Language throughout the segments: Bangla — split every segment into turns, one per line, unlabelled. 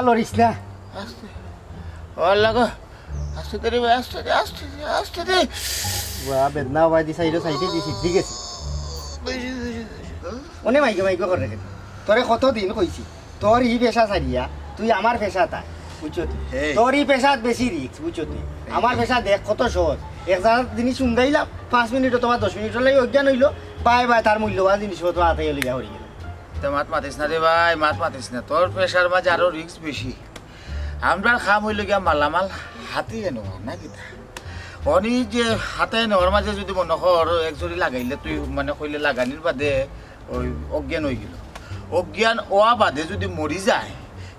লরিস না
আস্তে ওর লাগো আস্তে দেরি আস্তে দে আস্তে দে আস্তে দে
বেদনা হওয়া দি সাইডে সাইডে দিছি ঠিক আছে অনেক মাইকে মাইকে করে রেখে তোরে কতদিন কইছি তোর ই পেশা সারিয়া তুই আমার পেশা তা বুঝছো তোর ই পেশাত বেশি রিক্স বুঝছো তুই আমার পেশা দেখ কত সহজ এক জায়গার জিনিস উঙ্গাইলাম 5 মিনিটও তোমার 10 মিনিট লাগে অজ্ঞান হইলো বাই বাই তার মূল্যবান জিনিসপত্র হাতে গেলে যা হয়ে গেল
তো মাত মাতিস না রে ভাই মাত মাতিস না তোর প্রেশার মাঝে আরো রিস্ক বেশি আমরা খাম হইল গিয়া মালামাল হাতিয়ে নেওয়া না কিতা অনি যে হাতে নেওয়ার মাঝে যদি মনে কর একজরি লাগাইলে তুই মানে কইলে লাগানির বাদে ওই অজ্ঞান হয়ে গেল অজ্ঞান ওয়া বাদে যদি মরি যায়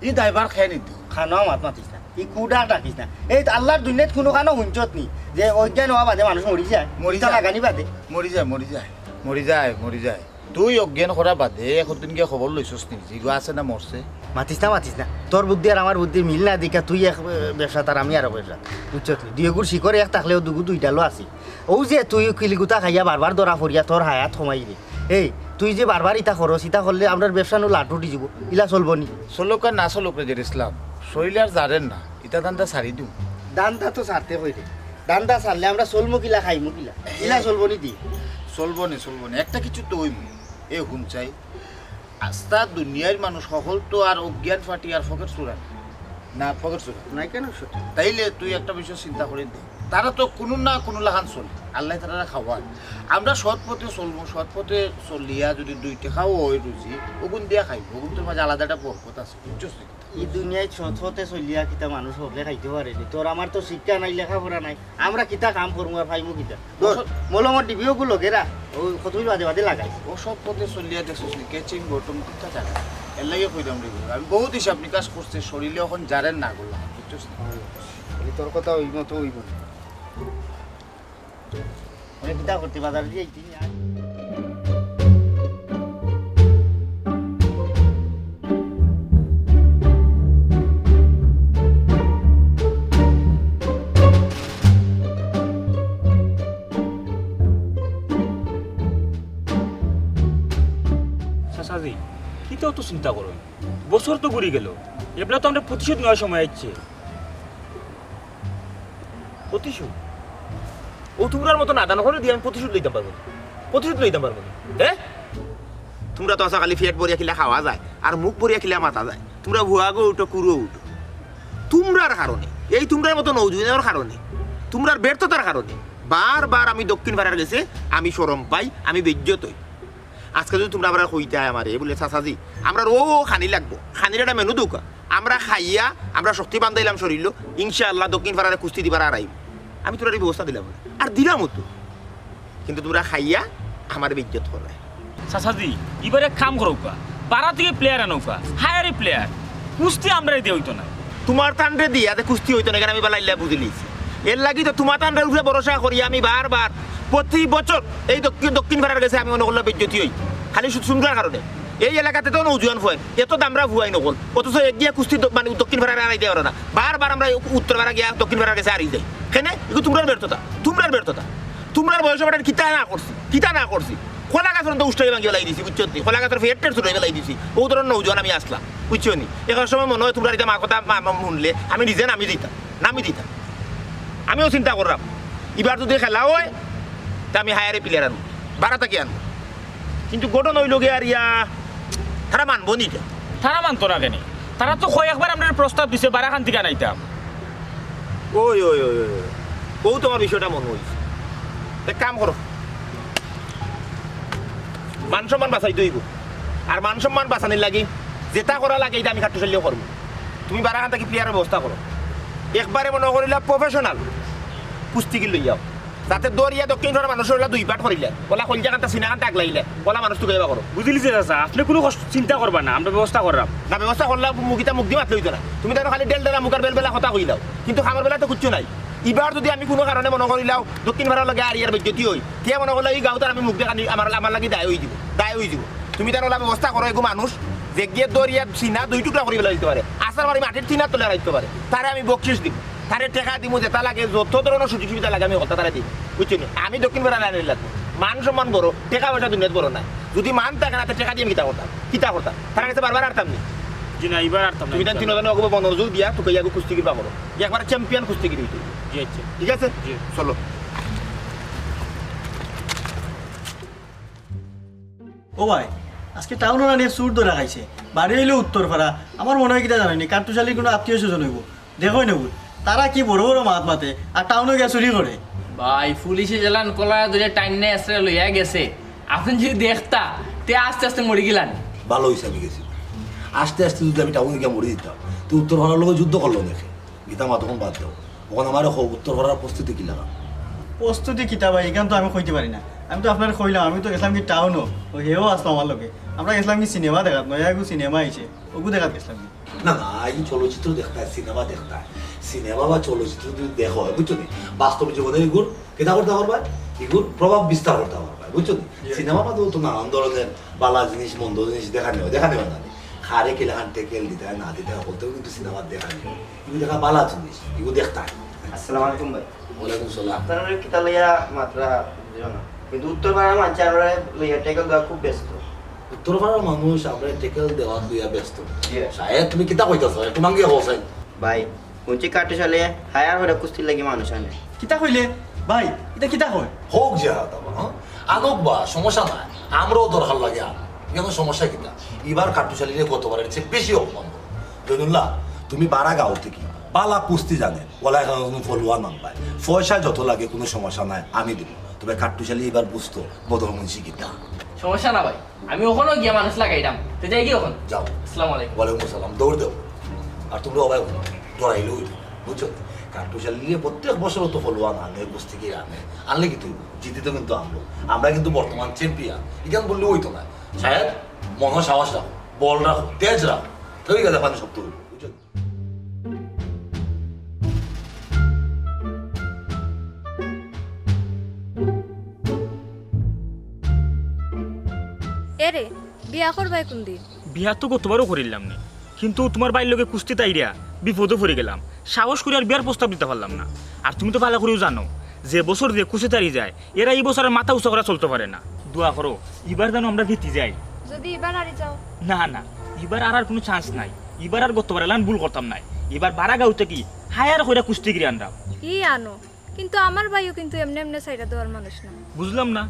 ই ড্রাইভার খেয়ে নিত
খানাও মাত মাতিস না ই কুডা ডাকিস না এই আল্লাহর দুনিয়াত কোনো কানো হুঞ্চত নি যে অজ্ঞান হওয়া বাদে মানুষ মরি যায়
মরি যায়
লাগানি বাদে
মরি যায় মরি যায় মরি যায় মরি যায় তুই অজ্ঞান করা বাদে এখন গিয়ে খবর লইছস নি জিগো আছে না মরছে
মাতিস না তোর বুদ্ধি আর আমার বুদ্ধি মিল না দেখা তুই এক ব্যবসা তার আমি আর ব্যবসা বুঝছো দুইগুর শিকরে এক থাকলেও দুইটালো আছি ও যে তুই কিলিগুতা খাইয়া বারবার ধরা ফরিয়া তোর হায়াত কমাই রে এই তুই যে বারবার ইটা খরচ ইটা করলে আমরা ব্যবসা নো লাটু দি যাব ইলা চলব নি
চলুক আর না চলুক রে ইসলাম শরীর আর জানেন না ইটা দানটা সারি দিও
দানটা তো ছাড়তে হইরে দানটা ছাড়লে আমরা চলমু কিলা খাইমু কিলা ইলা চলব নি দি
চলবো নি একটা কিছু তো হইব এ হুন চাই আস্তা দুনিয়ার মানুষ সকল তো আর অজ্ঞান ফাটি আর ফকের চূড়া না ফকের চূড়া
নাই কেন সত্যি
তাইলে তুই একটা বিষয় চিন্তা করে দে তারা তো কোনো না কোনো লাহান চলে আল্লাহ তারা খাওয়ান আমরা সৎ পথে চলবো সৎ পথে চলিয়া যদি দুইটা খাও ওই রুচি ওগুন দিয়া খাইব ওগুন তোর মাঝে আলাদা একটা বরকত আছে বুঝছিস
এই দুনিয়ায় সৎপথে চলিয়া কিতা মানুষ হলে খাইতে পারে নি তোর আমার তো শিক্ষা নাই লেখাপড়া নাই আমরা কিতা কাম করবো আর ফাইমু কিতা মলমর ডিবিও গুলো গেরা ও কতই বাদে বাদে লাগাই
ও সব পথে চলিয়া দেখছিস নি কেচিং বটম কিতা জায়গা এর লাগে কইলাম রে আমি বহুত হিসাব নিকাশ করছে শরীরে এখন জারেন না করলাম বুঝছিস
তোর কথা ওই মতো ওইব অনেক কিতা করতে বাজার দিয়ে
চাচাজি কিতাও তো চিন্তা করো বছর তো ঘুরে গেল এবার তো আমরা প্রতিশোধ নেওয়ার সময় আসছে প্রতিশোধ ও তোমরার মতো না দানা করে দিয়ে আমি প্রতিশোধ লইতাম পারবো হ্যাঁ
তোমরা তো আসা খালি ফেট বরিয়া খিলা খাওয়া যায় আর মুখ বরিয়া খিলা মাথা যায় তোমরা ভুয়াগো উঠো কুড়ো উঠো তোমরার কারণে এই তোমরার মতো নৌজুনের কারণে তোমরার ব্যর্থতার কারণে বারবার আমি দক্ষিণ ভাড়ার গেছে আমি শরম পাই আমি বেজ্জত হই আজকে যদি তোমরা আমরা কইতে আমারে বলে চাচাজি আমরা ও খানি লাগবো খানির একটা মেনু দোকা আমরা খাইয়া আমরা শক্তি বান্ধাইলাম শরীর ইনশাআল্লাহ দক্ষিণ ভাড়ারে কুস্তি দিবার আর আইব আমি তোর এই ব্যবস্থা দিলাম আর দিলাম তো কিন্তু তোমরা খাইয়া আমার বেজ্জত করবে
চাচাজি এবারে কাম করো পাড়া থেকে প্লেয়ার আনৌকা হায়ারি প্লেয়ার কুস্তি আমরা দিয়ে হইতো না
তোমার তান্ডে দিয়া কুস্তি হইতো না কেন আমি বালাইলা বুঝে লিয়েছি এর লাগি তো তোমার তান্ডের উপরে ভরসা করি আমি বারবার প্রতি বছর এই দক্ষিণ ভাড়ার কাছে আমি মনে করলাম বেজ্জতি হই খালি শুনবার কারণে এই এলাকাতে তো নৌজুয়ান ফুয়াই এত দামরা ভুয়াই নকল অথচ গিয়া কুস্তি মানে দক্ষিণ ভাড়ার আড়াই দেওয়ার না বারবার আমরা উত্তর ভাড়া গিয়া দক্ষিণ ভাড়ার কাছে হারিয়ে যাই কেন এগুলো তোমরার ব্যর্থতা তোমরার বয়স বাড়ার কিতা না করছি খোলা গাছের তো উষ্টাই ভাঙি বেলাই দিছি বুঝছো খোলা গাছের ফেটের চুড়াই বেলাই দিছি ও ধরনের নৌজুয়ান আমি আসলাম বুঝছো নি এখন সময় মনে হয় তোমরা এটা মা কথা শুনলে আমি নিজে নামি দিতাম আমিও চিন্তা করলাম এবার যদি খেলা হয় তা আমি হায়ারে প্লেয়ার আনবো বারাটা কি আনবো কিন্তু গঠন হইল গে আর ইয়া তারা মানবো নি এটা।
তারা মানতো না কেন তারা তো কয়েকবার আমরা প্রস্তাব দিছে বারাখান থেকে নাইতাম
ওই ওই ওই ওই ওই। ও তোমার বিষয়টা মনে হয়েছে এক কাম করো মান সম্মান বাঁচাই দইব আর মান সম্মান বাঁচানোর লাগি যেটা করা লাগে এটা আমি খাট্টু চলিও করবো তুমি বারাখান থেকে প্লেয়ারের ব্যবস্থা করো একবারে মনে করিলা প্রফেশনাল কুস্তিগির লই যাও যাতে দৌড়িয়া দক্ষিণ ধরা মানুষের দুই পাট করিলে বলা কলজা কান্তা সিনা কান্তা আগলাইলে বলা মানুষ তুলে করো
বুঝলি যে চাচা আপনি কোনো চিন্তা করবা না আমরা ব্যবস্থা করলাম
না ব্যবস্থা করলে মুখিটা মুখ দিয়ে মাত লইতো না তুমি তো খালি ডেল ডেলা মুখার বেল বেলা কথা কইলাও কিন্তু খামার বেলা তো কিচ্ছু নাই এবার যদি আমি কোনো কারণে মনে করিলাও দক্ষিণ ভাড়ার লগে আর ইয়ার বৈদ্যুতি হই কে মনে করলে এই গাঁওতার আমি মুখ দেখা আমার লাগি দায় হয়ে যাব তুমি তার ব্যবস্থা করো এগো মানুষ যে গিয়ে দরিয়া চিনা দুই টুকরা করে দিতে পারে আসার বাড়ি মাটির চিনা তোলে রাখতে পারে তারে আমি বকশিস দিব তারে টেকা দিব যেটা লাগে যত ধরনের সুযোগ সুবিধা লাগে আমি হত্যা তারা দিই বুঝছি আমি দক্ষিণ ভাড়া লাইনে লাগবো মান সম্মান বড় টেকা পয়সা দুনিয়াত বড় না যদি মান থাকে না টেকা দিয়ে আমি কিতা করতাম তারা কাছে বারবার আরতাম নি
জি না এবার আর
তুমি তার তিনজনে অগব মনোযোগ দিয়া তোকে ইয়াগো কুস্তিগির বা করো একবার চ্যাম্পিয়ন কুস্তিগির হইতে
জি আচ্ছা
ঠিক আছে
জি।
চলো
ও ভাই আজকে টাউনের আনি চুর ধরা খাইছে বাড়ি হইলে উত্তরপাড়া আমার মনে হয় কিটা জানি কার্টুশালির কোনো আত্মীয় স্বজন হইব দেখোই নেব তারা কি বড় বড় মাত মাতে আর টাউনে গিয়ে চুরি করে
ভাই পুলিশে জ্বালান কলা ধরে টাইম নেই আসলে লইয়া গেছে আপনি যদি দেখতা তে আস্তে আস্তে মরে গেলেন
ভালো হিসাবে গেছিল আস্তে আস্তে যদি আমি টাউনে গিয়ে মরে দিতাম তো উত্তর ভাড়ার লোক যুদ্ধ করলো দেখে গীতা মা তখন বাদ দাও ওখানে আমার উত্তর ভাড়ার প্রস্তুতি কি লাগা
প্রস্তুতি কিতা ভাই এখান তো আমি কইতে পারি না আমি তো আপনার কইলাম আমি তো গেছিলাম কি টাউনও ও হেও আসতো আমার লোকে আমরা গেছিলাম কি সিনেমা দেখাত নয়া সিনেমা আইছে ওগু দেখাত গেছিলাম কি
না না এই চলচ্চিত্র দেখতে হয় সিনেমা দেখতে হয় সিনেমা বা চলচ্চিত্র যদি দেখো হয় বুঝছো নি বাস্তব জীবনে এগুলো কেটা করতে পারবা এগুলো প্রভাব বিস্তার করতে পারবা বুঝছো নি সিনেমা বা তো নানান ধরনের বালা জিনিস মন্দ জিনিস দেখা নেওয়া না খারে কেলে হানতে কেল দিতে হয় না দিতে হয় বলতেও কিন্তু সিনেমা দেখা নেই এগুলো দেখা বালা জিনিস এগুলো দেখতে হয়
আসসালামু আলাইকুম ভাই
ওয়ালাইকুম সালাম
আপনারা কিতা লইয়া মাত্রা বুঝো না কিন্তু উত্তর পাড়ার মানুষ আমরা লইয়া টেকল দেওয়া খুব ব্যস্ত
উত্তর পাড়ার মানুষ আমরা টেকেল দেওয়া দুইয়া ব্যস্ত
Yeah.
সাহেব তুমি কিতা কইতাছ একটু মাঙ্গি হোসাই
ভাই শুনছি কাটুশালে হায়ার হলে কুস্তির লাগি মানুষ আনে
কিতা কইলে ভাই এটা কিতা কয়
হোক জেহাদ আনক বা সমস্যা নাই আমরাও দরকার লাগে কেন সমস্যা কিনা এবার কাটুশালিরে গতবারের চেয়ে বেশি অপমান জৈনুল্লাহ তুমি বারা গাঁও থেকে বালা কুস্তি জানে ওলা এখন কোনো ফলুয়া নাম পায় পয়সা যত লাগে কোনো সমস্যা নাই আমি দিব তবে কাটুশালি এবার বুঝতো বদল মুন্সি কিতা
সমস্যা না ভাই আমি ওখানেও গিয়া মানুষ লাগাইতাম তো যাই কি ওখানে
যাও
আসসালামু আলাইকুম
ওয়ালাইকুম আসসালাম দৌড় দেও আর তোমরা অবাই দৌড়াইলেও বুঝছো কাটুশালিয়ে প্রত্যেক বছর তো ফলুয়া আনে কুস্তি কি আনে আনলে কি তুই জিতে তো কিন্তু আনলো আমরা কিন্তু বর্তমান চ্যাম্পিয়ন এখান বললে হইতো না সাহেব মন সাহস রাখো বল রাখো তেজ রাখো ঠিক আছে পানি সব তুই বুঝছো
এরে বিয়া করবাই কোন দিন
বিয়া তো কতবারও করিলাম না কিন্তু তোমার বাড়ির লোকে কুস্তি তাইরিয়া বিপদে পড়ে গেলাম সাহস করে আর বিয়ার প্রস্তাব দিতে পারলাম না আর তুমি তো ভালো করেও জানো যে বছর দিয়ে কুস্তি তাড়ি যায় এরা এই বছরের মাথা উঁচা করা চলতে পারে না দোয়া করো এবার যেন আমরা জিতে যাই
যদি এবার হারি যাও
না না এবার আর কোনো চান্স নাই এবার আর গতবার এলান ভুল করতাম নাই এবার বারা গাঁওতে কি হায়ার কইরা কুস্তি গিয়ে আনরাম
ই আনো কিন্তু আমার ভাইও কিন্তু এমনি এমনি সাইডা দেওয়ার মানুষ না
বুঝলাম না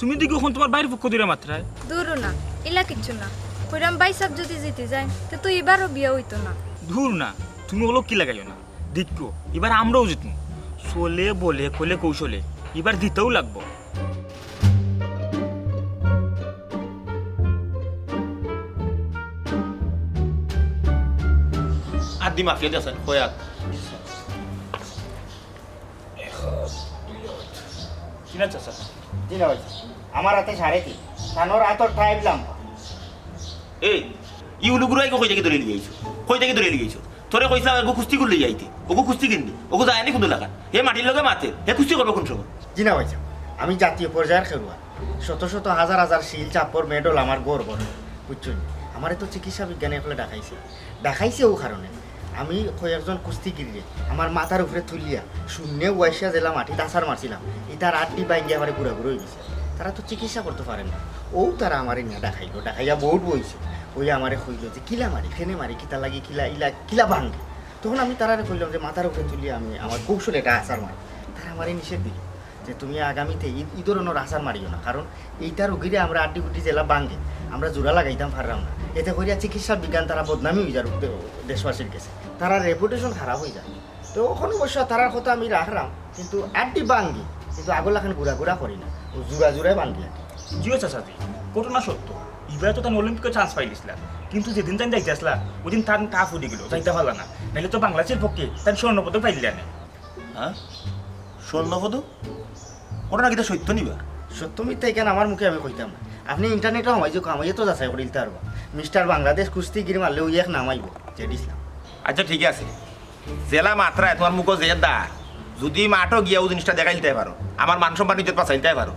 তুমি দেখি এখন তোমার বাইরের পক্ষ দিলে মাত্রায়
দূরও না ইলা কিচ্ছু না কইরাম ভাই সব যদি জিতে যায় তো তুই এবারও বিয়া হইতো না
ধুর না তুমি ওলো কি লাগাইও না দেখো এবার আমরাও জিতমু চলে বলে কলে কৌশলে এবার দিতেও লাগবো
আর দি মাফিয়া দিয়েছেন কয়াক
কিনা চাচা
জি না ভাই আমার হাতে 3.5 কানোর হাতর ঠাইবলাম
এই ইউলুগুলো আইগো কই থেকে ধরে লিয়ে আইছো কই থেকে ধরে লিয়ে আইছো তোরে কইছিলাম এগো কুস্তি করলে যাইতে ওগো কুস্তি কিনবি ওগো যায়নি কোন লাগা হে মাটির লগে মাতে হে কুস্তি করবে কোন সময়
জি না ভাই আমি জাতীয় পর্যায়ের খেলোয়াড় শত শত হাজার হাজার শিল চাপর মেডল আমার গর্ব বুঝছো আমার তো চিকিৎসা বিজ্ঞানে এগুলো দেখাইছে ও কারণে আমি কয়েকজন কুস্তিগিরে আমার মাথার উপরে তুলিয়া শূন্য ওয়াইসা জেলা মাটি দাসার মারছিলাম ইতার আটটি বাইঙ্গে আমার ঘুরা ঘুরে হয়ে গেছে তারা তো চিকিৎসা করতে পারে না ও তারা আমার না দেখাইয়া বহুত বইছে ওই আমারে কইল যে কিলা মারি ফেনে মারি কিতা লাগি কিলা ইলা কিলা ভাঙ্গে তখন আমি তারা কইলাম যে মাথার উপরে তুলি আমি আমার কৌশল এটা আচার মারি, তারা আমারই নিষেধ দিল যে তুমি আগামীতে এই ধরনের আচার মারিও না, কারণ এইটা রোগীরে আমরা আড্ডি গুটি জেলা বাঙ্গে আমরা জোড়া লাগাইতাম পারলাম না, এতে করিয়া চিকিৎসা বিজ্ঞান তারা বদনামি হয়ে যায় দেশবাসীর কাছে, তারা রেপুটেশন খারাপ হয়ে যায়। তো ওখানে অবশ্য তারার কথা আমি রাখলাম, কিন্তু আড্ডি বাঙ্গি কিন্তু আগলাখান ঘুরা ঘুরা করি না, ও জোড়া জোড়ায় বাঙ্গি আর কি।
জিও চাচাজি ঘটনা সত্য, এবার তো তার অলিম্পিকে চান্স পাইলিছিলাম, কিন্তু যেদিন তাই যাইতে আসলা ওদিন তার টা ফুটে গেল, যাইতে পারলা না, নাহলে তো বাংলাদেশের পক্ষে তার স্বর্ণপদক পাইলে না।
হ্যাঁ স্বর্ণপদক ঘটনা কিটা সত্য নিবা?
সত্য মিথ্যা এখানে আমার মুখে আমি কইতাম না, আপনি ইন্টারনেটে আমাইয়ে তো যাচাই করে দিতে পারবো। মিস্টার বাংলাদেশ কুস্তিগিরি মারলে ওই এক নামাইব জেড ইসলাম।
আচ্ছা ঠিক আছে, জেলা মাত্রায় তোমার মুখ যে দা যদি মাঠও গিয়া ও জিনিসটা দেখাই দিতে পারো, আমার মান সম্মান ইজ্জত বাঁচাই দিতে পারো,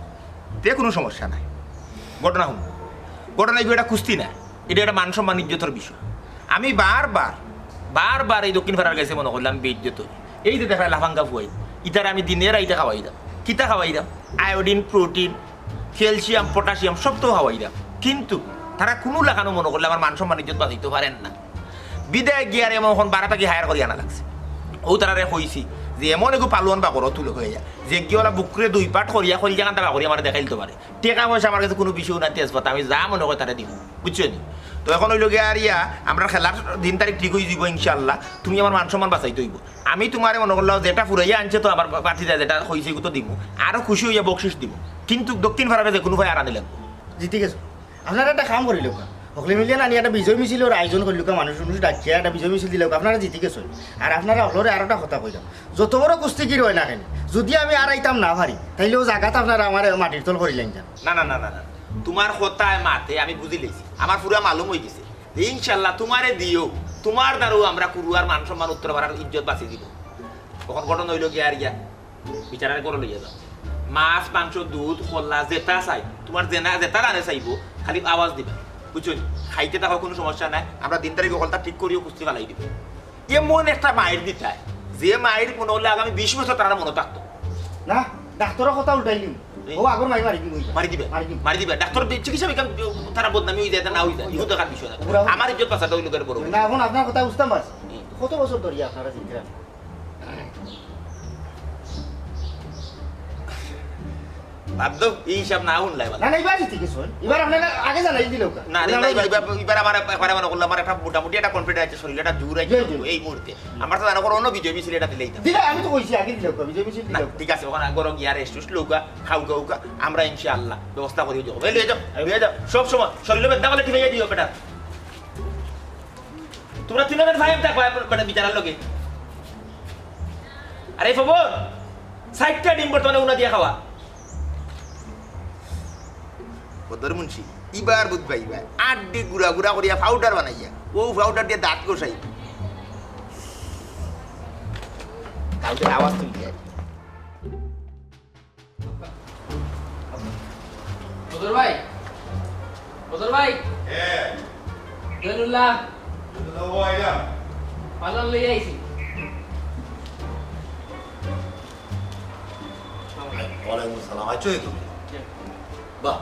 তে কোনো সমস্যা নাই। ঘটনা শুন, ঘটনা এটা কুস্তি না, এটা একটা মান সম্মান ইজ্জতের বিষয়। আমি বারবার এই দক্ষিণ পাড়ার গেছে মনে করলাম বেইজ্জত, এই যে দেখা লাফাঙ্গা ফুয়াই ইটার আমি দিনের আইটা খাওয়াই দাম, কিতা খাওয়াই দাম, আয়োডিন, প্রোটিন, ক্যালসিয়াম, পটাশিয়াম সব তো খাওয়াই দাম, কিন্তু তারা কোনো লাগানো মনে করলে আমার মান সম্মান ইজ্জত বাঁচাইতে পারেন না। বিদায় গিয়ার এমন এখন 12টাকে হায়ার করি আনা লাগছে, ও তারারে কইছি যে এমন একটু পালুয়ান বাকর তুলে হয়ে যায় যে গিয়েওয়ালা বুকরে 2 পাট করিয়া জাগানটা বাকরি আমার দেখাই দিতে পারে, টাকা পয়সা আমার কাছে কোনো বিষয় না, তেজপাতা আমি যা মনে হয় তারা দিব, বুঝছো নি? তো এখন ওই লোক আর আমরা খেলার দিন তারিখ ঠিক হয়ে যাব ইনশাল্লাহ, তুমি আমার মান সম্মান বাঁচাইতে হইব। আমি তোমার মনে করলাম যেটা ফুরাইয়া আনছে তো আমার পাঠিয়ে যেটা হয়েছে তো দিব, আরও খুশি হইয়া বকশিস দিব, কিন্তু দক্ষিণ ভারতে যে কোনো ভাই আর আনি লাগবো।
জিতে গেছো, আপনারা একটা কাম করিল সকলে মিলিয়ে আনি একটা বিজয় মিছিলের আয়োজন করল, মানুষ ডাকিয়া একটা বিজয় মিছিল দিল, আপনারা জিতে গেছেন। আর আপনারা হলরে আর একটা কথা কইলাম, যত বড় কুস্তিগির হয় না কেন, যদি আমি আর আইতাম না পারি তাইলেও জায়গাতে আপনারা আমার মাটির তল করিলেন যান।
না না না না না, তোমার কথায় মাতে আমি বুঝি লেছি, আমার পুরা মালুম হয়ে গেছে ইনশাল্লাহ তোমারে দিও, তোমার দ্বারাও আমরা কুরুয়ার মান সম্মান উত্তর ভাড়ার ইজ্জত বাঁচিয়ে দিব। কখন ঘটনা হইল গিয়া আর বিচারের করে লইয়া যাও, মাছ, মাংস, দুধ, কল্লা যেটা চাই তোমার যেটা রানে চাইব খালি আওয়াজ দিবা, বুঝছো? খাইতে থাকার কোনো সমস্যা নাই, আমরা দিন তারিখ কলটা ঠিক করিও কুস্তি ফালাই দিব। এমন একটা মায়ের দিতে যে মায়ের মনে হলে আগামী 20 বছর তারা মনে থাকতো
না, ডাক্তারের কথা উল্টাইলি ও আগর মাই মারি দিব,
মারি দিবে ডাক্তার চিকিৎসা বিজ্ঞান তারা বদনামি হয়ে যায় না হয়ে যায়, ইহো দেখার বিষয় না, আমার ইজ্জত বাঁচাটা ওই লোকের বড়।
না এখন আপনার কথা বুঝতাম পারছি, কত বছর ধরিয়া আপনারা জিতে রাখেন?
ভাবতো এই হিসাব না শুনলাই
না না, এবার জিতে গেছেন, এবার আপনারা আগে জানাই দিল
না এবার আমার একবারে মনে করলাম আমার একটা মোটামুটি একটা কনফিডেন্স আছে, শরীরে একটা জোর আছে এই মুহূর্তে, আমার তো জানা অন্য বিজয় মিছিল এটা দিলেই
দিলে আমি তো কইছি আগে দিল বিজয় মিছিল
না
দিল।
ঠিক আছে, ওখানে গরম গিয়া রেস্ট লৌকা খাউকা আমরা ইনশাআল্লাহ ব্যবস্থা করি যাবো, লয়ে যাও সব সময় শরীরে বেদনা বলে ঠিক হয়ে দিও বেটা, তোমরা তিনজনের ভাই থাকো বেটা বিচারার লোকে। আরে খবর 60টা ডিম বর্তমানে উনা দিয়া খাওয়া বদর মুন্সি ইবার বুঝবা ইবার আড্ডি গুড়া গুড়া করিয়া পাউডার বানাইয়া ও পাউডার দিয়ে দাঁত কষাই কাউকে আওয়াজ তুলি আর
বদর ভাই, বদর ভাই,
হ্যাঁ
জয়নুল্লাহ পালন লই আইছি।
ওয়ালাইকুম আসসালাম। আচ্ছা তুমি বাহ,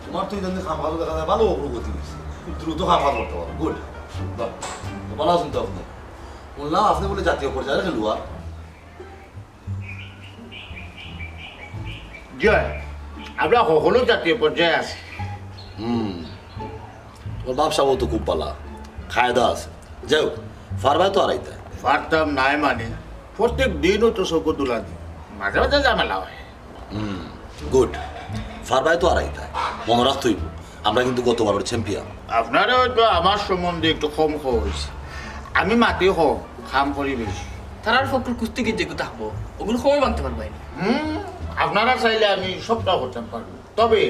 তোমার তো ইদানিং খাম ভালো দেখা যায়, ভালো অগ্রগতি হয়েছে, খুব দ্রুত খাম ভালো করতে পারো, গুড। বাহ, ভালো আছেন তো আপনি? বললাম আপনি বলে জাতীয় পর্যায়ে খেলোয়াড়।
জয় আমরা সকলো জাতীয় পর্যায়ে আছি।
তোর ব্যবসাও তো খুব পালা, খায়দা আছে, যাই হোক ফারবাই তো আড়াইতে
পারতাম নাই মানে প্রত্যেক দিনও তো চকু তোলা দিই, মাঝে মাঝে ঝামেলা হয়।
গুড, ফারবাই তো আড়াইতে মনে রাখতেই, আমরা কিন্তু গতবারের চ্যাম্পিয়ন।
আপনারা হয়তো আমার সম্বন্ধে একটু কম খাওয়া হয়েছে, আমি মাটি হোক খাম করি বেশি।
তারার ফকর কুস্তিগির যেগুলো থাকবো ওগুলো সময় ভাঙতে পারবাই না।
আপনারা চাইলে আমি সবটা করতে পারবো, তবে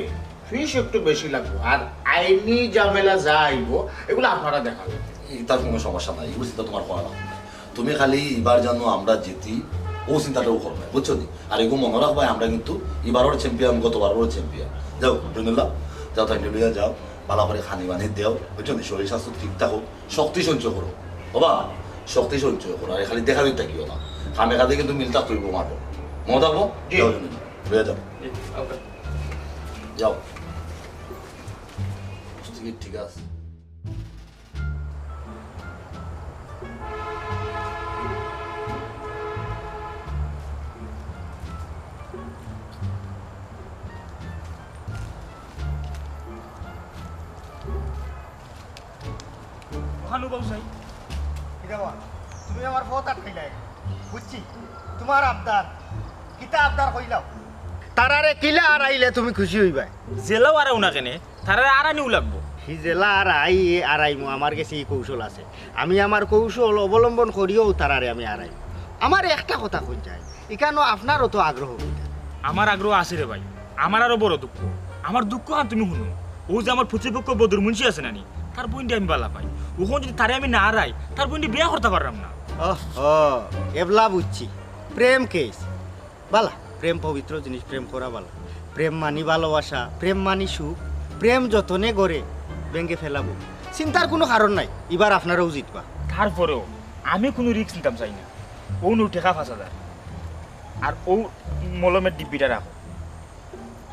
ফিস একটু বেশি লাগবে, আর আইনি ঝামেলা যা আইব এগুলো আপনারা দেখাবেন।
তার কোনো সমস্যা নাই, এগুলো চিন্তা তোমার করা লাগবে না। তুমি খালি এবার জানো আমরা জিতি ও চিন্তাটাও করবে, বুঝছো নি? আর এগুলো মনে রাখবে আমরা কিন্তু এবারের চ্যাম্পিয়ন, গতবারের চ্যাম্পিয়ন। যাও রুনুল্লাহ, যাও তাই লইয়া যাও, ভালো করে খানি বানি দেও, বুঝছো নি? শরীর স্বাস্থ্য ঠিক থাকো, শক্তি সঞ্চয় করো বাবা, শক্তি সঞ্চয় করো, আর খালি দেখা দিতে থাকিও না, খামে খাতে কিন্তু মিলতা করব মাঠো, মনে থাকবো। যাও রুনুল্লাহ, লইয়া যাও যাও, ঠিক আছে।
খানু পাউসাই
কিরাবা তুমি আমার পথ আটকাইলাই বুঝছি তোমার আবদার কিতা আবদার কইলাও তারারে কিলা আর আইলে তুমি খুশি হইবা
জেলাও আরাও না কেনে তারা আরানিও লাগবো
হি জেলা আর আই আড়াইমু আমার কাছে এই কৌশল আছে আমি আমার কৌশল অবলম্বন করিও তারারে আমি আড়াই আমার একটা কথা কই যায় এখানেও আপনারও তো আগ্রহ হইতা
আমার আগ্রহ আছে রে ভাই আমার আরো বড় দুঃখ আমার দুঃখ আর তুমি শুনো ও যে আমার প্রতিপক্ষ বদর মুন্সি আছে নানি তার বইনটি আমি বালা পাই ওখানে যদি তারে আমি না হারাই তার বইনটি বিয়া করতে পারলাম না
এবলা বুঝছি প্রেম কেস বালা প্রেম পবিত্র জিনিস প্রেম করা বালা প্রেম মানি ভালোবাসা প্রেম মানি সুখ প্রেম যতনে গড়ে ব্যাঙ্গে ফেলাবো চিন্তার কোনো কারণ নাই এবার আপনারাও জিতবা
তারপরেও আমি কোনো রিস্ক নিতাম চাই না ও নু টেকা 5,000 আর ও মলমের ডিব্বিটা রাখো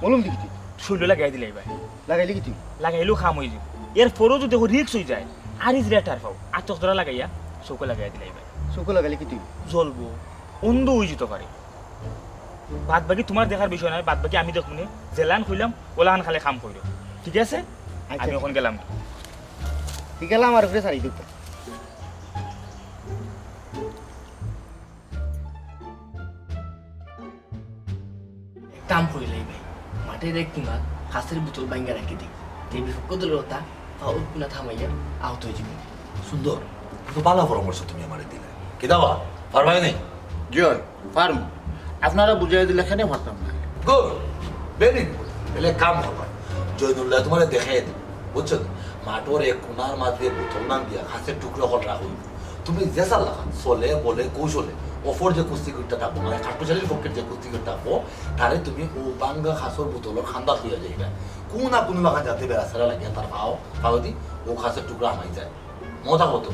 বলুন দেখি তুই
শৈল লাগাই দিলাই ভাই
লাগাইলি কি তুই
লাগাইলেও খাম হয়ে যাব এরপরেও যদি রিক্স হয়ে যায় আর ইজ রেটার পাও আর চোখদরা লাগাইয়া চৌকে লাগাই দিলাই ভাই
চোখ লাগাইলি কি তুই
জ্বলবো অন্ধ হয়ে যেতে পারে বাদ বাকি তোমার দেখার বিষয় নয় বাদ বাকি আমি দেখুন জেলান খুইলাম ওলাহান খালে খাম কইরো ঠিক আছে আমি এখন গেলাম
ঠিক আছে আমার উপরে সারি দিত
কাম করে লাইবে মাঠের এক কিমা হাঁসের বোতল ভাঙ্গা রাখি দিই এই বিপক্ষ দলের ওটা ফাউল পুনা থামাইয়া আহত হয়ে যাবে
সুন্দর তো ভালো পরামর্শ তুমি আমার দিলে কিদাবা পারবাই নাই
জয় পারম আপনারা বুঝাই দিলে এখানে পারতাম না
গুড ভেরি গুড এলে কাম করবা জয়নুল্লাহ তোমার দেখে বুঝছো মাঠর এক কোনার মাঝে বোতল নাম দিয়া হাঁসের টুকরো করে রাখো তুমি যে চাল লাগা চলে বলে কৌশলে অফর যে কুস্তিগিরটা থাকবো মানে খাটুশালীর পক্ষের যে কুস্তিগির থাকবো তারে তুমি ও বাঙ্গা খাসর বোতলের খান্দা হইয়া যাইবে কোন না কোনো লাগা যাতে বেড়াছাড়া লাগিয়া তার পাও দি ও খাসের টুকরা হামাই যায় মজা কত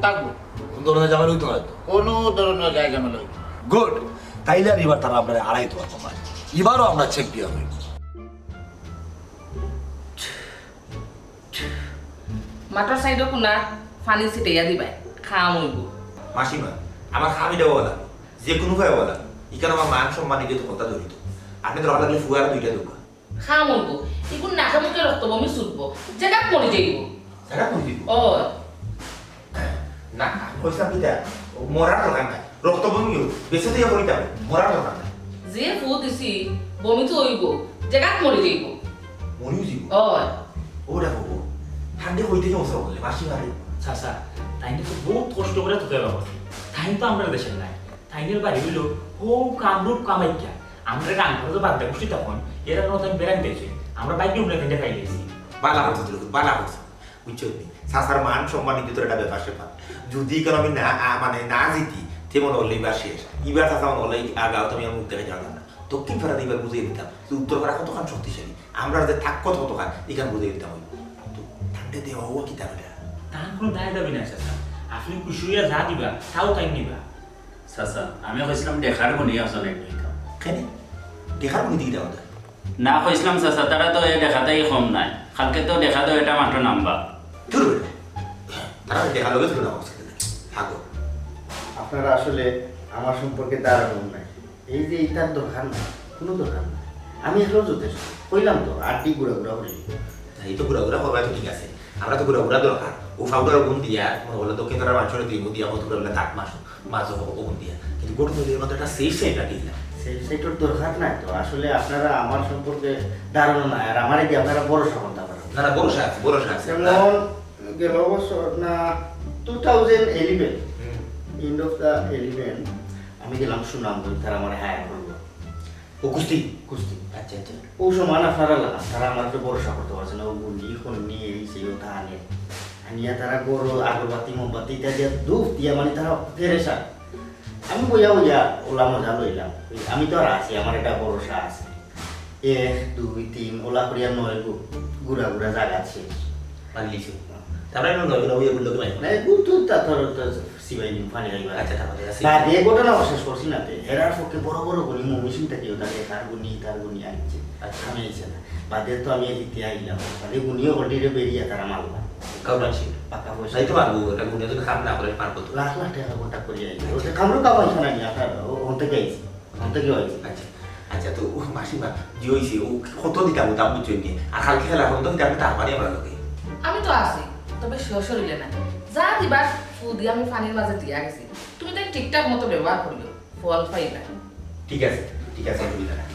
থাকবো
কোন ধরনের জামা লইতো না তো
কোনো ধরনের জায়গা মেলা
গুড তাইলে আর এবার তারা আমরা আড়াই তো তোমার এবারও আমরা চ্যাম্পিয়ন হইব
মাঠৰ চাইডৰ কোনা পানী ছিটাইয়া দিবাই খাম হইব
মাসিমা আমার খামি দেওয়া বলা যে কোনো ভাই বলা এখানে আমার মান সম্মানে কিন্তু কথা জড়িত আপনি তো লাগলে ফুয়ারা দুইটা দেবো
খাম হইব ইকুন নাকে মুখে রক্ত বমি ছুটব জেগাত মরি যাইব
সেটা করে দিব
ও
না কইসাম কি দেয়া মরার দরকার নাই রক্ত বমি বেশি দিয়ে করিতে হবে মরার দরকার নাই
যে ফু দিছি বমি তো হইব জেগাত মরি যাইব
মরিও জীব
ও
ওরা হবো ঠান্ডে হইতে যে অবসর বললে মাসিমা রে
চাচা তাইনি তো বহুত কষ্ট করে তোকে বাবা তাই তো আমরা দেশের নাই তাইনের বাড়ি হইল ও কামরূপ কামাইকা আমরা গান করে তো বাদ খুশি তখন এরা নতুন বেড়ান দিয়েছে আমরা বাইকে উঠে কিনতে পাই গেছি
বালা করছো তুই বালা করছো বুঝছো নি সাসার মান সম্মান কিন্তু একটা ব্যাপার সেপার যদি কেন আমি না মানে না জিতি তেমন হলে এবার শেষ এবার চাচা মনে হলে আগাও তুমি আমার মুখ দেখে জানলাম না দক্ষিণ ফেরা এবার বুঝিয়ে দিতাম উত্তর ফেরা কতখান শক্তিশালী আমরা যে থাক কতখান এখানে বুঝিয়ে দিতাম ঠান্ডে দেওয়া হওয়া কি তাহলে
তার কোনো দায় দাবি নাই চাচা আপনি কুশুরিয়া যা দিবা তাও তাই নিবা
চাচা আমি কইছিলাম দেখার গুণী আসলে
কেন দেখার কোনো দিকে দেওয়া যায়
না কইছিলাম চাচা তারা তো এই দেখাতেই কম নাই কালকে তো দেখা তো এটা মাত্র নাম্বার
চলো তারা দেখা লগে চলো না থাকো
আপনারা আসলে আমার সম্পর্কে দাঁড়ানো নাই এই যে এইটার দরকার নাই কোনো দরকার নাই আমি এগুলো যথেষ্ট কইলাম তো আড্ডি ঘুরা ঘুরা করি
এই তো ঘুরা ঘুরা করবা তো ঠিক আছে আমরা তো ঘুরা ঘুরা দরকার ও ফাউডার গুণ দিয়া মনে হলো দক্ষিণ তারা মানুষের দিন দিয়া মতো করে তাক মাছ গুণ দিয়া কিন্তু গোটা নদীর মতো একটা সেফ সাইড রাখি না
সেই সেটার দরকার নাই তো আসলে আপনারা আমার সম্পর্কে দাঁড়ানো নাই আর আমার কি আপনারা ভরসা করতে পারেন
না না ভরসা আছে
যেমন গেল বছর না 2011 এন্ড অফ দ্য 11 আমি গেলাম সুনামগঞ্জ তারা আমার হায়ার করলো
ও কুস্তি
কুস্তি
আচ্ছা আচ্ছা
ও সমান আপনারা লাগান তারা আমার ভরসা করতে পারছে না ও গুলি কোন নিয়ে এই সেই ওটা আনে আনিয়া তারা গরু আগরবাতি মোমবাতি ইত্যাদি ধূপ দিয়া মানে তারা ফেরেসা আমি বইয়া ওলা মজা লইলাম আমি তো আর আছি আমার একটা ভরসা আছে 1 2 3 ওলা করিয়া 9 ঘুরা ঘুরা জায়গা আছে
মানলিছি তারপরে আমি নয় ওই গুলো করে
মানে গুতু তাতর সিবাই পানি গাইবা
আচ্ছা তারপরে আছে
না দিয়ে ঘটনা শেষ করছি না তে হেরার পক্ষে বড় বড় গলি মেশিন থেকে ওটাকে তার গুনি আইছে আচ্ছা আমি আইছে না বাদে তো আমি দিতে আইলাম বাদে গুনিও অলরেডি বেরিয়ে তারা মালবা
কাউরাছি
পাকা পয়সা
তাই তো পারবো এটা গুনে যদি খাম না করে পারবো তো
লাখ লাখ টাকা কন্টাক্ট করে আইছে ওটা কামরু কামাইছে না নিয়া তার ওন থেকে আইছে ওন থেকে আইছে
আচ্ছা আচ্ছা তো ও মাসিমা যে হইছে ও কত দিতাম দাম বুঝছেন নি আর কালকে খেলা এখন তো দিতাম তার মানে আমরা লগে
আমি তো আছি তবে শরীরে না যা দিবার ফু দিয়ে আমি পানির মাঝে দিয়া গেছি তুমি তাই ঠিকঠাক মতো ব্যবহার করবে ফল পাইবা
ঠিক আছে অসুবিধা নাই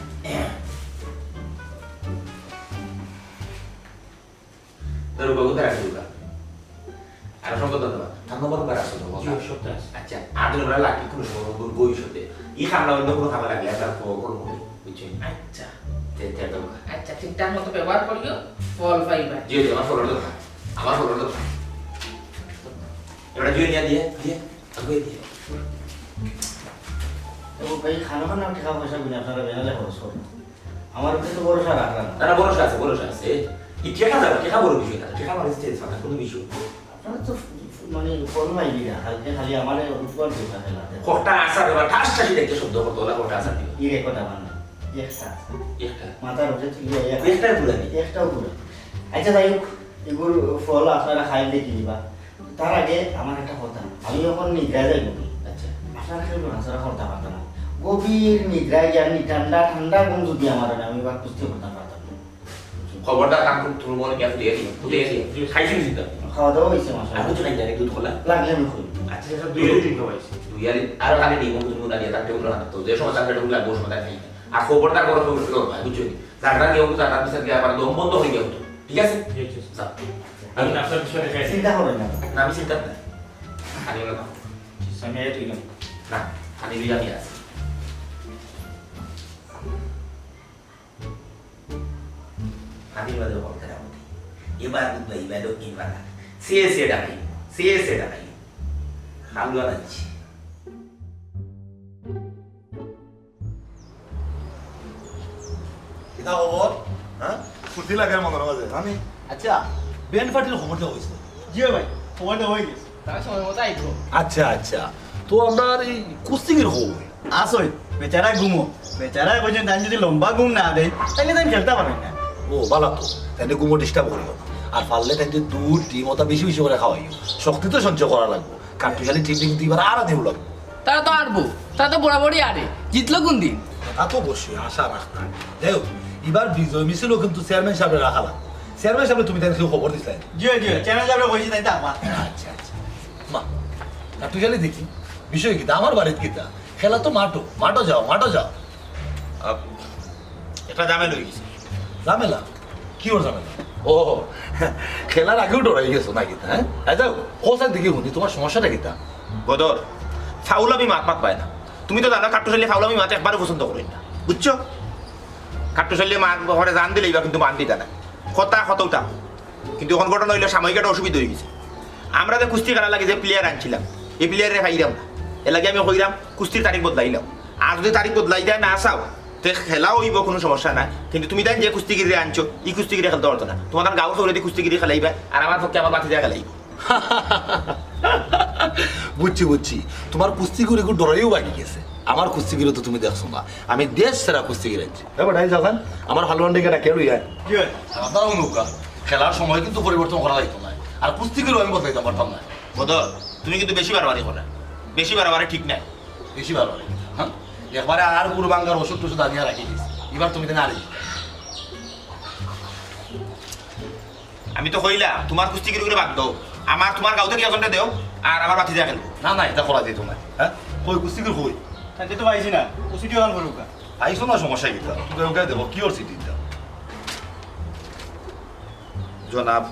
তোর বাবু তারা শুরু আর অসংখ্য ধন্যবাদ ধন্যবাদ করে আসো আচ্ছা আর তোমরা লাকি কোনো সময় ভবিষ্যতে এই খাবার অন্য কোনো খাবার লাগলে আপনার কোনো বুঝছেন
আচ্ছা
তে তো
আচ্ছা ঠিকঠাক মতো ব্যবহার করিও ফল পাইবা
জি আমার ফলোর দরকার এবারে জুয়ে নিয়ে দিয়ে আগে দিয়ে
ভাই খানা খানা টাকা পয়সা বিনা আপনারা বেনালে খরচ করুন আমার উপরে তো ভরসা রাখলাম না।
না ভরসা আছে এই টেকা যাবে টেকা বড় বিষয় না টেকা মানে স্টেজ ফাটা কোনো বিষয়
আপনারা তো মানে ফোন মাইবি না হালকা খালি আমার উপর দিতে খেলাতে
কটা আসার এবার ঠাসটা দেখতে শব্দ করতে হলে কটা আসার দিবে
ই রেকর্ডটা মানে একটা মাথার উপরে তুলি
একটাই পুরানি
একটাও পুরো আচ্ছা যাই হোক এগুলো ফল আপনারা খাই দেখি দিবা তার আগে আমার একটা কথা আমি যখন নিদ্রা যাই করি
আচ্ছা
আপনারা খেলবো না সারা করতে পারতাম না গভীর নিদ্রায় জানি ঠান্ডা ঠান্ডা ঘুম যদি আমার হয়, আমি এবার বুঝতে পারতাম পারতাম না।
খবরদার কাম তুমি মনে কি দিয়ে দিও খাইছি চিন্তা
খাওয়া দাওয়া হয়েছে মাসা
আর কিছু নাই জানি দুধ খোলা
লাগলে আমি খুলি
আচ্ছা দুই আর আর কানে নিব তুমি না দিয়ে তাকে উঠলো না তো যে সময় তাকে ঢুকলা বসে মাথায় খাই আর খবরদার করো খবর করো ভাই বুঝছো জায়গা কেউ জায়গা বিচার গিয়ে আবার দম বন্ধ হয়ে গেল ঠিক আছে যাও
আমি আপনার বিষয়ে দেখাইছি
চিন্তা করেন না
না আমি চিন্তা না খালি না
আমি এই তুই
না খালি লিয়া নিয়ে আসি খালি বাদে বলতে রাখো এবার বুঝবা এবার দক্ষিণ পাড়া সে ডাকাই হালুয়া নাচ্ছি
কিতা খবর হ্যাঁ ফুর্তি লাগে মনের মাঝে আমি আচ্ছা বেন পার্টির খবর দেওয়া হয়েছে
জি ভাই খবরটা হয়ে গেছে
তারা সময় মতো আইতো
আচ্ছা তো আমরা এই কুস্তিগির হবো
আসই বেচারা ঘুমো বেচারা বলছেন তাই যদি লম্বা ঘুম না দেয় তাহলে তাই খেলতে পারেন না
ও ভালো তো তাই গুমো ডিস্টার্ব করিও আর পারলে তাই দুধ ডিম ওটা বেশি বেশি করে খাওয়াইও শক্তি তো সঞ্চয় করা লাগবো কাটু খালি ঠিক ঠিক দিবার আর দেব লাগবো
তারা তো আরবো তারা তো বরাবরই আরে জিতলো কোন দিন
তা তো অবশ্যই আশা রাখতাম যাই হোক এবার বিজয় মিছিলও কিন্তু চেয়ারম্যান সাহেবের রাখা লাগবে চেয়ারম্যান সাহেব তুমি তাই খবর দিছিলে
জি চ্যানেল যাবে কইছি তাই তো আমার
আচ্ছা মা কাটু খালি দেখি বিষয় কি আমার বাড়িতে কিতা খেলা তো মাঠও যাও
এটা জামেল হয়ে গেছে
ঝামেলা কি ওর ঝামেলা ও খেলার আগেও ডরাই গেছো না গীতা হ্যাঁ যাও কোথায় দেখি শুনি তোমার সমস্যাটা গীতা
বদর ফাউলামি মাত পায় না তুমি তো দাদা কাট্টুশালী ফাউলামি মাত একবারও পছন্দ করেন না বুঝছো কাট্টুশালী মাত ঘরে জান দিলে এবার কিন্তু মান দিতা না কতটা কিন্তু এখন ঘটনা হইলে সাময়িক একটা অসুবিধা হয়ে গেছে আমরা যে কুস্তি খেলা লাগে যে প্লেয়ার আনছিলাম এই প্লেয়ারে পাইলাম না এ লাগে আমি কইলাম কুস্তির তারিখ বদলাইলাম আর যদি তারিখ বদলাই যায় না আসাও তে খেলাও হইব কোনো সমস্যা নাই কিন্তু তুমি তাই যে কুস্তিগিরি আনছো এই কুস্তিগিরি খেলতে পারতো না তোমার গাঁও শহরে কুস্তিগিরি খেলাইবা আর আমার পক্ষে আমার বাতি দিয়ে খেলাইব
বুঝছি তোমার কুস্তিগুলো একটু ডরাইও বাকি গেছে আমার কুস্তিগুলো তো তুমি দেখছো না আমি দেশ সেরা কুস্তিগির আনছি এবার ডাই যাবেন আমার হালুয়ান ডেকে ডাকে রইয়া
জি ভাই
আপনারাও নৌকা খেলার সময় কিন্তু পরিবর্তন করা যাইতো না আর কুস্তিগুলো আমি বদলাইতে পারতাম না
বদর তুমি কিন্তু বেশি বাড়াবাড়ি করো বেশি বাড়াবাড়ি ঠিক নাই
বেশি ভালো লাগে হ্যাঁ একবারে আর পুরো বাঙ্গার ওষুধ টষুধ আনিয়ে রাখি দিস এবার তুমি না আরে
আমি তো কইলা তোমার কুস্তিগিরি করে বাদ দাও আমার তোমার গাঁও থেকে এজনটা দেও আর আমার বাতি দিয়ে খেলবো
না এটা করা যেত না হ্যাঁ কই কুস্তিগুলো কই
তাই তো পাইছি না ওসিটি অন করুকা
আইসো না সমস্যা কিতা তুই ওকে দেবো কি ওর সিটিটা
জনাব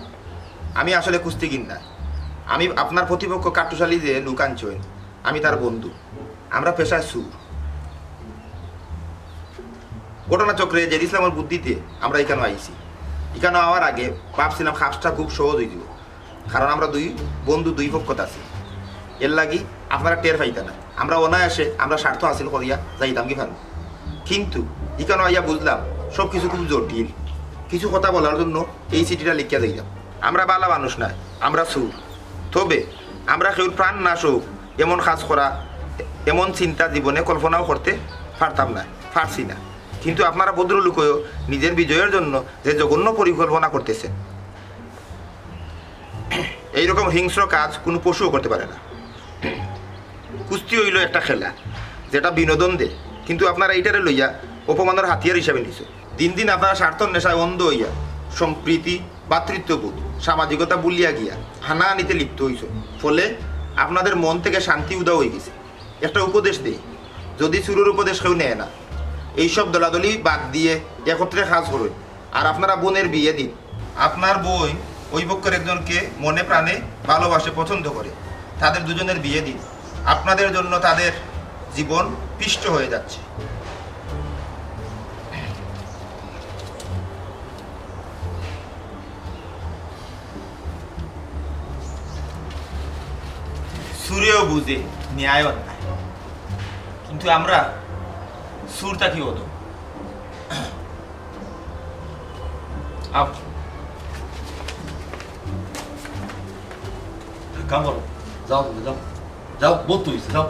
আমি আসলে কুস্তিগির না আমি আপনার প্রতিপক্ষ কাট্টুশালী যে লুকাঞ্চন আমি তার বন্ধু আমরা পেশায় সুর ঘটনাচক্রে জেদ ইসলামের বুদ্ধিতে আমরা এখানে আইছি এখানে আওয়ার আগে ভাবছিলাম কাজটা খুব সহজ হয়ে যাব কারণ আমরা দুই বন্ধু দুই পক্ষত আছি এর লাগি আপনারা টের পাইতা না আমরা অনায়াসে আমরা স্বার্থ হাসিল করিয়া যাইতাম কি ভালো কিন্তু এখানে আইয়া বুঝলাম সব কিছু খুব জটিল কিছু কথা বলার জন্য এই চিঠিটা লিখিয়া যাইলাম আমরা বালা মানুষ না আমরা সুর তবে আমরা কেউ প্রাণ নাশ হোক এমন কাজ করা এমন চিন্তা জীবনে কল্পনাও করতে পারছি না কিন্তু আপনারা ভদ্রলোকও নিজের বিজয়ের জন্য যে জঘন্য পরিকল্পনা করতেছে এইরকম হিংস্র কাজ কোনো পশুও করতে পারে না কুস্তি হইল একটা খেলা যেটা বিনোদন দেয় কিন্তু আপনারা এইটারে লইয়া অপমানের হাতিয়ার হিসাবে নিছ দিন দিন আপনারা স্বার্থ নেশায় অন্ধ হইয়া সম্প্রীতি ভাতৃত্ববোধ সামাজিকতা বুলিয়া গিয়া হানাহানিতে লিপ্ত হইছ, ফলে আপনাদের মন থেকে শান্তি উদাও হয়ে গেছে। একটা উপদেশ দেই, যদি চুরের উপদেশ কেউ নেয় না, এইসব দলাদলি বাদ দিয়ে একত্রে কাজ করুন আর আপনারা বোনের বিয়ে দিন। আপনার বই ওই পক্ষের একজনকে মনে প্রাণে ভালোবাসে, পছন্দ করে, তাদের দুজনের বিয়ে দিন। আপনাদের জন্য তাদের জীবন পিষ্ট হয়ে যাচ্ছে। সুরেও বুঝে ন্যায় অন্যায়, কিন্তু আমরা সুরটা কি হতো।
কাম করো, যাও তুমি যাও, যাও বহুত হয়েছে, যাও।